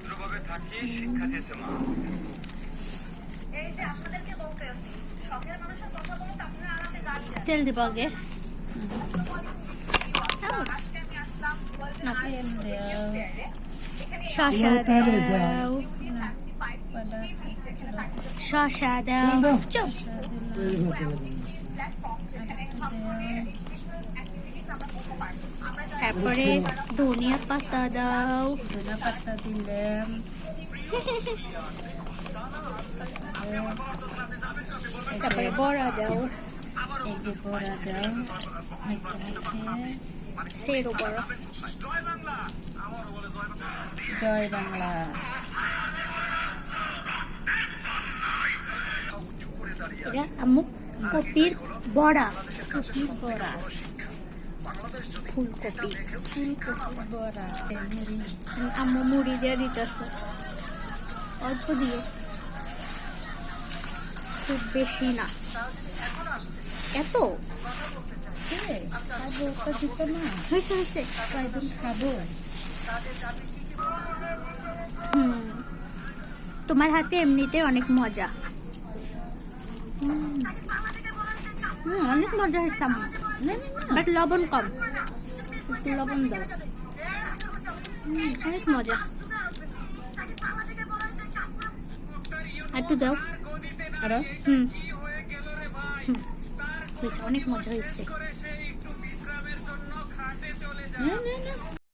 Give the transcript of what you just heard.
ভদ্রভাবে থাকি শিক্ষা দিয়েছে মা। তেল দিব আগে। শসা দাও, শসা দাও, তারপরে ধনিয়া পাতা দাও। ধনিয়া পাতা দিলাম, তারপরে বড়া দাও, এই যে বড়া দাও, মেখে মেখে। সেরো বড়া। জয় বাংলা। এটা আম্মু কপির বড়া, কপির বড়া, ফুলকপি। ফুলকপির বড়া, মুড়ি। আম্মু মুড়ি দিয়ে দিতেছে, অল্প দিয়ে, খুব বেশি না। এত খাবো তো দিত না, হয়েছে হয়েছে। কয়দিন খাবো। তোমার হাতে এমনিতে অনেক মজা। অনেক মজা হয়েছে আম্মু, বাট লবণ কম, একটু লবণ দাও। অনেক মজা, একটু দাও আরো হয়েছে, অনেক মজা হয়েছে। না না না